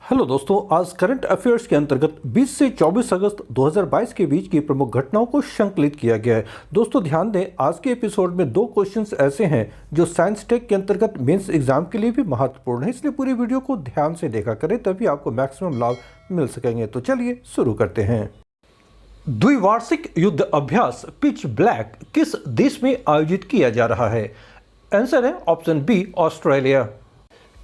Hello दोस्तों, आज current affairs के अंतर्गत 20 से 24 अगस्त 2022 के बीच की प्रमुख घटनाओं को संकलित किया गया है। दोस्तों ध्यान दें, आज के एपिसोड में दो क्वेश्चंस ऐसे हैं जो साइंस टेक के अंतर्गत मेंस एग्जाम के लिए भी महत्वपूर्ण है, इसलिए पूरी वीडियो को ध्यान से देखा करें, तभी आपको मैक्सिमम लाभ मिल सकेंगे। तो चलिए शुरू करते हैं। द्विवार्षिक युद्ध अभ्यास पिच ब्लैक किस देश में आयोजित किया जा रहा है? आंसर है option B, Australia.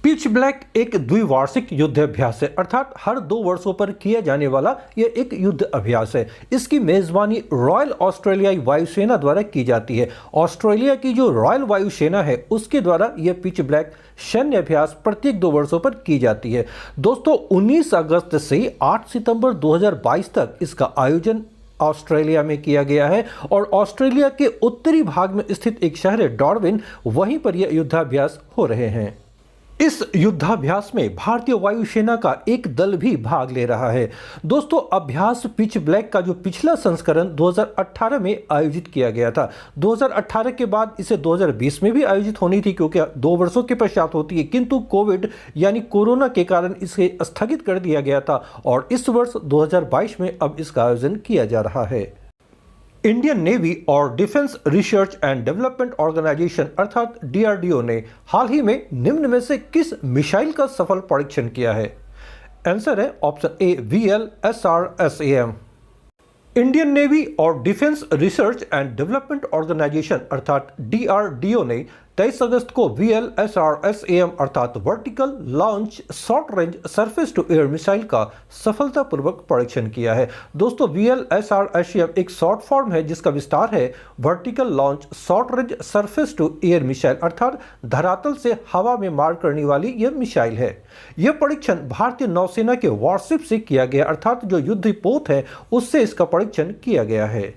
Pitch black एक द्विवार्षिक युद्ध अभ्यास है, अर्थात हर 2 वर्षों पर किया जाने वाला यह एक युद्ध अभ्यास है। इसकी मेजबानी रॉयल ऑस्ट्रेलियाई वायुसेना द्वारा की जाती है। ऑस्ट्रेलिया की जो रॉयल वायुसेना है उसके द्वारा यह पिच ब्लैक सैन्य अभ्यास प्रत्येक 2 वर्षों पर की जाती है। दोस्तों 19 अगस्त से 8 सितंबर 2022 तक इसका आयोजन ऑस्ट्रेलिया में किया गया है और ऑस्ट्रेलिया के उत्तरी भाग में स्थित एक शहर है डार्विन, वहीं पर यह युद्धाभ्यास हो रहे हैं। इस युद्धाभ्यास में भारतीय वायुसेना का एक दल भी भाग ले रहा है। दोस्तों अभ्यास पिच ब्लैक का जो पिछला संस्करण 2018 में आयोजित किया गया था, 2018 के बाद इसे 2020 में भी आयोजित होनी थी क्योंकि 2 वर्षों के पश्चात होती है, किंतु कोविड यानी कोरोना के कारण इसे स्थगित कर दिया गया था और इस वर्ष 2022 में अब इसका आयोजन किया जा रहा है। इंडियन नेवी और defence research and development organisation अर्थात डीआरडीओ ने हाल ही में निम्न में से किस मिसाइल का सफल परीक्षण किया है? आंसर है option A, VLSRSAM। Indian navy और defence research and development organisation अर्थात डीआरडीओ ने 23 अगस्त को VLSRSAM अर्थात vertical launch short range surface to air missile का सफलतापूर्वक परीक्षण किया है। दोस्तों VLSRSAM एक शॉर्ट फॉर्म है जिसका विस्तार है vertical launch short range surface to air missile, अर्थात धरातल से हवा में मार करने वाली यह मिसाइल है। यह परीक्षण भारतीय नौसेना के वॉरशिप से किया गया, अर्थात जो युद्ध पोत है उससे इसका परीक्षण किया गया है।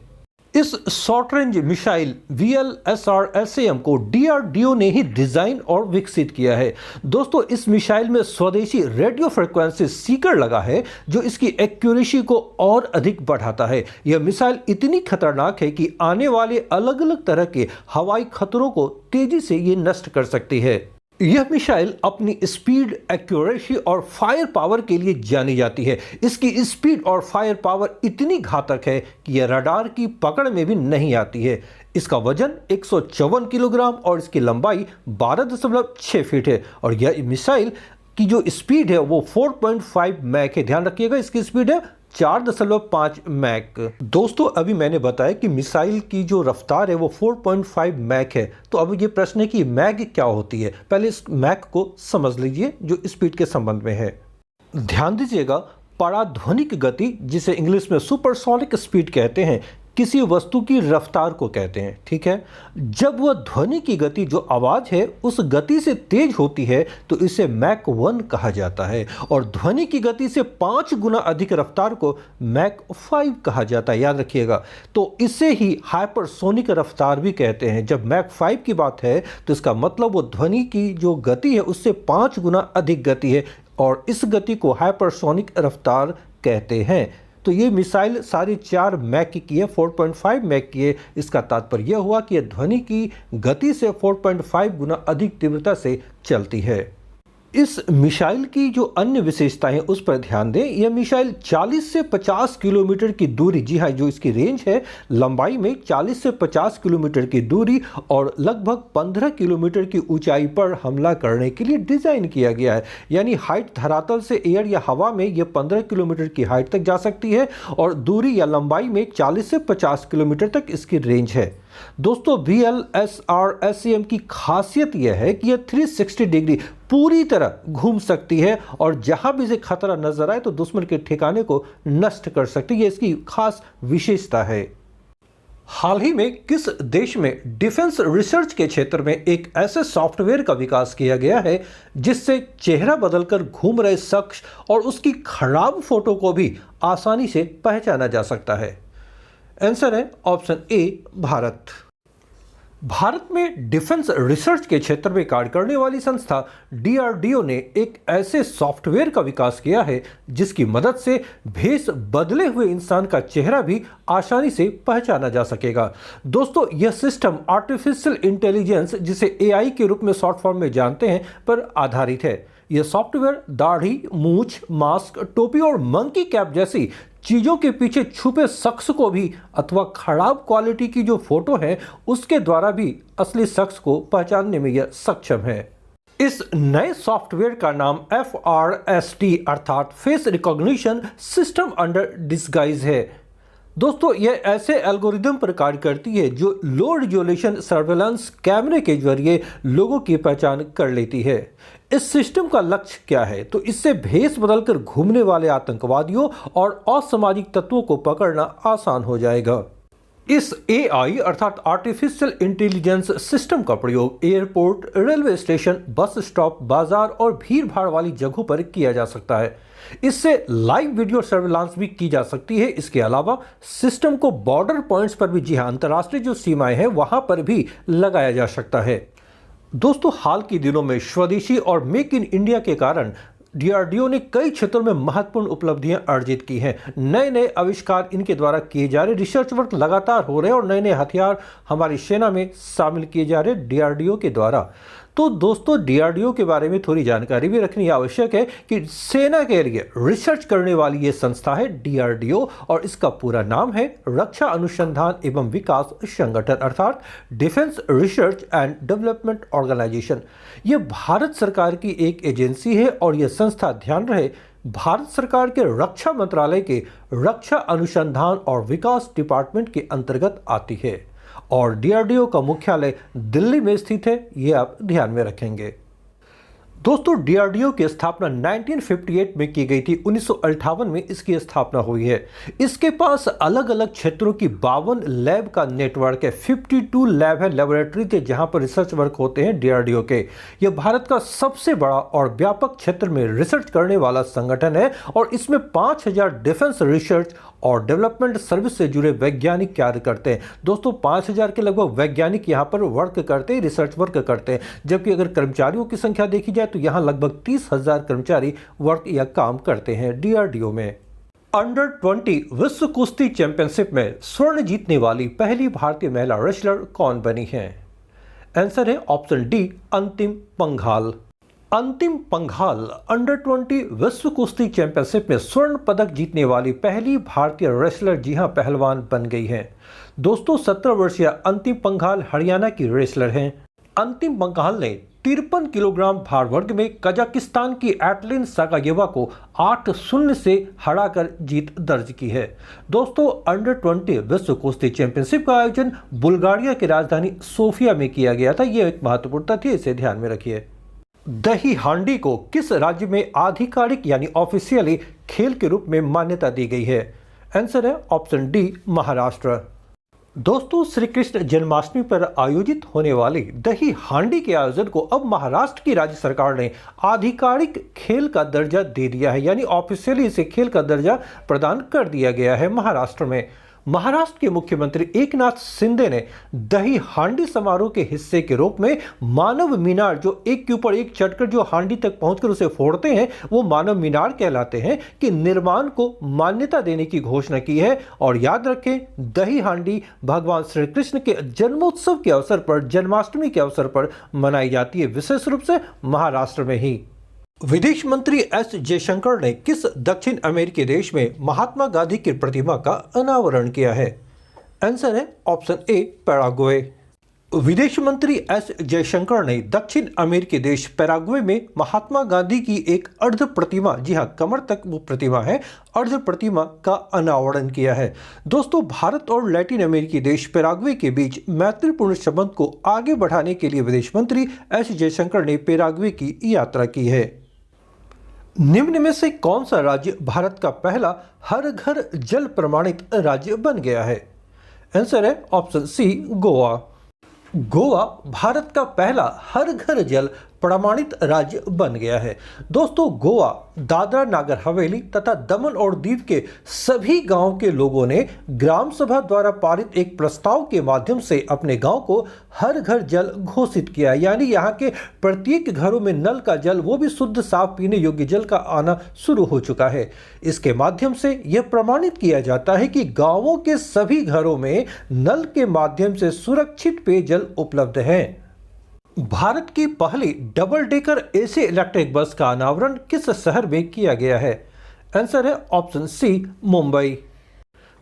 इस शॉर्ट रेंज मिसाइल VLSRSAM को डीआरडीओ ने ही डिजाइन और विकसित किया है। दोस्तों इस मिसाइल में स्वदेशी रेडियो फ्रिक्वेंसी सीकर लगा है जो इसकी एक्यूरेसी को और अधिक बढ़ाता है। यह मिसाइल इतनी खतरनाक है कि आने वाले अलग अलग तरह के हवाई खतरों को तेजी से ये नष्ट कर सकती है। यह मिसाइल अपनी स्पीड, एक्यूरेसी और फायर पावर के लिए जानी जाती है। इसकी स्पीड और फायर पावर इतनी घातक है कि यह रडार की पकड़ में भी नहीं आती है। इसका वजन 154 किलोग्राम और इसकी लंबाई 12.6 फीट है और यह मिसाइल की जो स्पीड है वो 4.5 मैक है। ध्यान रखिएगा, इसकी स्पीड है 4.5 मैक। दोस्तों अभी मैंने बताया कि मिसाइल की जो रफ्तार है वो 4.5 मैक है, तो अब ये प्रश्न है कि मैक क्या होती है। पहले इस मैक को समझ लीजिए जो स्पीड के संबंध में है। ध्यान दीजिएगा, पराध्वनिक गति जिसे इंग्लिश में सुपरसोनिक स्पीड कहते हैं, किसी वस्तु की रफ्तार को कहते हैं, ठीक है। जब वह ध्वनि की गति, जो आवाज है, उस गति से तेज होती है तो इसे मैक 1 कहा जाता है और ध्वनि की गति से 5 गुना अधिक रफ्तार को मैक 5 कहा जाता है। याद रखिएगा, तो इसे ही हाइपरसोनिक रफ्तार भी कहते हैं। जब मैक 5 की बात है तो इसका मतलब वो ध्वनि की जो गति है उससे 5 गुना अधिक गति है और इस गति को हाइपरसोनिक रफ्तार कहते हैं। तो ये मिसाइल साढ़े 4 मैक की है, 4.5 मैक की है। इसका तात्पर्य यह हुआ कि यह ध्वनि की गति से 4.5 गुना अधिक तीव्रता से चलती है। इस मिसाइल की जो अन्य विशेषताएं हैं उस पर ध्यान दें। यह मिसाइल 40 से 50 किलोमीटर की दूरी, जी हाँ, जो इसकी रेंज है लंबाई में 40 से 50 किलोमीटर की दूरी और लगभग 15 किलोमीटर की ऊंचाई पर हमला करने के लिए डिजाइन किया गया है। यानी हाइट धरातल से एयर या हवा में यह 15 किलोमीटर की हाइट तक जा सकती है और दूरी या लंबाई में 40 से 50 किलोमीटर तक इसकी रेंज है। दोस्तों VLSRSAM की खासियत यह है कि यह 360 डिग्री पूरी तरह घूम सकती है और जहां भी इसे खतरा नजर आए तो दुश्मन के ठिकाने को नष्ट कर सकती है। इसकी खास विशेषता है। हाल ही में किस देश में डिफेंस रिसर्च के क्षेत्र में एक ऐसे सॉफ्टवेयर का विकास किया गया है जिससे चेहरा बदलकर घूम रहे शख्स और उसकी खराब फोटो को भी आसानी से पहचाना जा सकता है? आंसर है ऑप्शन ए, भारत। भारत में डिफेंस रिसर्च के क्षेत्र में कार्य करने वाली संस्था डीआरडीओ ने एक ऐसे सॉफ्टवेयर का विकास किया है जिसकी मदद से भेष बदले हुए इंसान का चेहरा भी आसानी से पहचाना जा सकेगा। दोस्तों यह सिस्टम आर्टिफिशियल इंटेलिजेंस, जिसे एआई के रूप में शॉर्ट फॉर्म में जानते हैं, पर आधारित है। यह सॉफ्टवेयर दाढ़ी, मूछ, मास्क, टोपी और मंकी कैप जैसी चीजों के पीछे छुपे शख्स को भी अथवा खराब क्वालिटी की जो फोटो है उसके द्वारा भी असली शख्स को पहचानने में यह सक्षम है। इस नए सॉफ्टवेयर का नाम FRST अर्थात face recognition system under disguise है। दोस्तों, यह ऐसे एल्गोरिदम पर कार्य करती है जो लो रिजोल्यूशन सर्वेलेंस कैमरे के जरिए लोगों की पहचान कर लेती है। इस सिस्टम का लक्ष्य क्या है? तो इससे भेष बदलकर घूमने वाले आतंकवादियों और असामाजिक तत्वों को पकड़ना आसान हो जाएगा। इस AI अर्थात आर्टिफिशियल इंटेलिजेंस सिस्टम का प्रयोग airport, railway station, bus stop, बाजार और भीड़ भाड़ वाली जगहों पर किया जा सकता है। इससे लाइव वीडियो सर्विलांस भी की जा सकती है। इसके अलावा सिस्टम को बॉर्डर पॉइंट्स पर भी, जी हाँ, अंतर्राष्ट्रीय जो सीमाएं हैं वहां पर भी लगाया जा सकता है। दोस्तों, हाल के दिनों में स्वदेशी और मेक इन इंडिया के कारण DRDO ने कई क्षेत्रों में महत्वपूर्ण उपलब्धियां अर्जित की हैं। नए नए आविष्कार इनके द्वारा किए जा रहे, रिसर्च वर्क लगातार हो रहे हैं और नए नए हथियार हमारी सेना में शामिल किए जा रहे DRDO के द्वारा। तो दोस्तों, DRDO के बारे में थोड़ी जानकारी भी रखनी आवश्यक है कि सेना के लिए रिसर्च करने वाली ये संस्था है DRDO और इसका पूरा नाम है रक्षा अनुसंधान एवं विकास संगठन अर्थात defence research and development organisation. ये भारत सरकार की एक एजेंसी है और यह संस्था, ध्यान रहे, भारत सरकार के रक्षा मंत्रालय के रक्षा अनुसंधान और विकास डिपार्टमेंट के अंतर्गत आती है और DRDO का मुख्यालय दिल्ली में स्थित है, ये आप ध्यान में रखेंगे। दोस्तों, DRDO की स्थापना 1958 में की गई थी। 1958 में इसकी स्थापना हुई है। इसके पास अलग अलग क्षेत्रों की 52 लैब का नेटवर्क है। 52 लैब है, लेबोरेटरी थे जहां पर रिसर्च वर्क होते हैं DRDO के। यह भारत का सबसे बड़ा और व्यापक क्षेत्र में रिसर्च करने वाला संगठन है और इसमें 5000 डिफेंस रिसर्च और डेवलपमेंट सर्विस से जुड़े वैज्ञानिक कार्य करते हैं। दोस्तों, 5000 के लगभग वैज्ञानिक यहाँ पर वर्क करते हैं, रिसर्च वर्क करते हैं, जबकि अगर कर्मचारियों की संख्या देखी जाए तो यहाँ लगभग 30,000 कर्मचारी वर्क या काम करते हैं DRDO में। अंडर 20 विश्व कुश्ती चैंपियनशिप में स्वर्ण जीतने वाली पहली भारतीय महिला रेसलर कौन बनी है? आंसर है ऑप्शन डी, अंतिम पंघाल। अंतिम पंघाल अंडर 20 विश्व कुश्ती चैंपियनशिप में स्वर्ण पदक जीतने वाली पहली भारतीय रेसलर, जी हां, पहलवान बन गई हैं। दोस्तों, 17 वर्षीय अंतिम पंघाल हरियाणा की रेसलर हैं। अंतिम पंघाल ने 53 किलोग्राम भार वर्ग में कजाकिस्तान की एटलिन सागायेवा को 8-0 से हराकर जीत दर्ज की है। दोस्तों, अंडर 20 विश्व कुश्ती चैंपियनशिप का आयोजन बुल्गारिया की राजधानी सोफिया में किया गया था। यह एक महत्वपूर्ण तथ्य, इसे ध्यान में रखिए। दही हांडी को किस राज्य में आधिकारिक यानी ऑफिशियली खेल के रूप में मान्यता दी गई है? आंसर है ऑप्शन डी, महाराष्ट्र। दोस्तों, श्री कृष्ण जन्माष्टमी पर आयोजित होने वाली दही हांडी के आयोजन को अब महाराष्ट्र की राज्य सरकार ने आधिकारिक खेल का दर्जा दे दिया है, यानी ऑफिशियली इसे खेल का दर्जा प्रदान कर दिया गया है महाराष्ट्र में। महाराष्ट्र के मुख्यमंत्री एकनाथ शिंदे ने दही हांडी समारोह के हिस्से के रूप में मानव मीनार, जो एक के ऊपर एक चढ़कर जो हांडी तक पहुंचकर उसे फोड़ते हैं, वो मानव मीनार कहलाते हैं, कि निर्माण को मान्यता देने की घोषणा की है। और याद रखें, दही हांडी भगवान श्री कृष्ण के जन्मोत्सव के अवसर पर, जन्माष्टमी के अवसर पर मनाई जाती है, विशेष रूप से महाराष्ट्र में ही। विदेश मंत्री एस जयशंकर ने किस दक्षिण अमेरिकी देश में महात्मा गांधी की प्रतिमा का अनावरण किया है? आंसर है ऑप्शन ए, पैराग्वे। विदेश मंत्री एस जयशंकर ने दक्षिण अमेरिकी देश पैराग्वे में महात्मा गांधी की एक अर्ध प्रतिमा, जी हां, कमर तक वो प्रतिमा है, अर्ध प्रतिमा का अनावरण किया है। दोस्तों, भारत और लैटिन अमेरिकी देश पैराग्वे के बीच मैत्रीपूर्ण संबंध को आगे बढ़ाने के लिए विदेश मंत्री एस जयशंकर ने पैराग्वे की यात्रा की है। निम्न में से कौन सा राज्य भारत का पहला हर घर जल प्रमाणित राज्य बन गया है? आंसर है ऑप्शन सी, गोवा। गोवा भारत का पहला हर घर जल प्रमाणित राज्य बन गया है। दोस्तों, गोवा दादरा नागर हवेली तथा दमन और दीव के सभी गांव के लोगों ने ग्राम सभा द्वारा पारित एक प्रस्ताव के माध्यम से अपने गांव को हर घर जल घोषित किया, यानी यहां के प्रत्येक घरों में नल का जल, वो भी शुद्ध साफ पीने योग्य जल का आना शुरू हो चुका है। इसके माध्यम से यह प्रमाणित किया जाता है कि गांवों के सभी घरों में नल के माध्यम से सुरक्षित पेयजल उपलब्ध है। भारत की पहली double decker AC electric bus का अनावरण किस शहर में किया गया है? आंसर है ऑप्शन सी, मुंबई।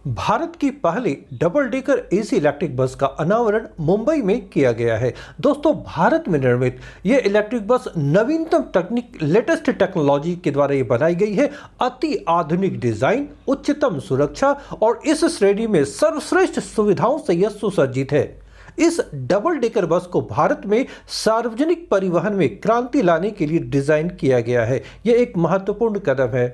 भारत की पहली double decker AC electric bus का अनावरण मुंबई में किया गया है। दोस्तों, भारत में निर्मित यह इलेक्ट्रिक बस नवीनतम तकनीक, लेटेस्ट टेक्नोलॉजी के द्वारा ये बनाई गई है। अति आधुनिक डिजाइन, उच्चतम सुरक्षा और इस श्रेणी में सर्वश्रेष्ठ सुविधाओं से यह सुसज्जित है। इस डबल डेकर बस को भारत में सार्वजनिक परिवहन में क्रांति लाने के लिए डिजाइन किया गया है। यह एक महत्वपूर्ण कदम है।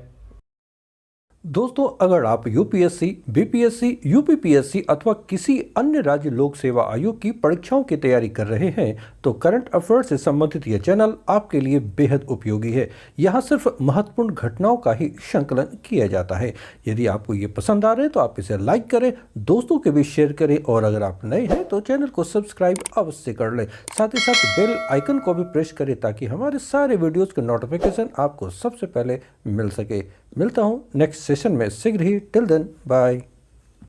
दोस्तों, अगर आप यूपीएससी, बीपीएससी, यूपीपीएससी अथवा किसी अन्य राज्य लोक सेवा आयोग की परीक्षाओं की तैयारी कर रहे हैं तो करंट अफेयर्स से संबंधित यह चैनल आपके लिए बेहद उपयोगी है। यहाँ सिर्फ महत्वपूर्ण घटनाओं का ही संकलन किया जाता है। यदि आपको ये पसंद आ रहे हैं तो आप इसे लाइक करें, दोस्तों के बीच शेयर करें और अगर आप नए हैं तो चैनल को सब्सक्राइब अवश्य कर लें। साथ ही साथ बेल आइकन को भी प्रेस करें ताकि हमारे सारे वीडियोज़ के नोटिफिकेशन आपको सबसे पहले मिल सके। मिलता हूँ नेक्स्ट सेशन में शीघ्र ही। Till then, bye.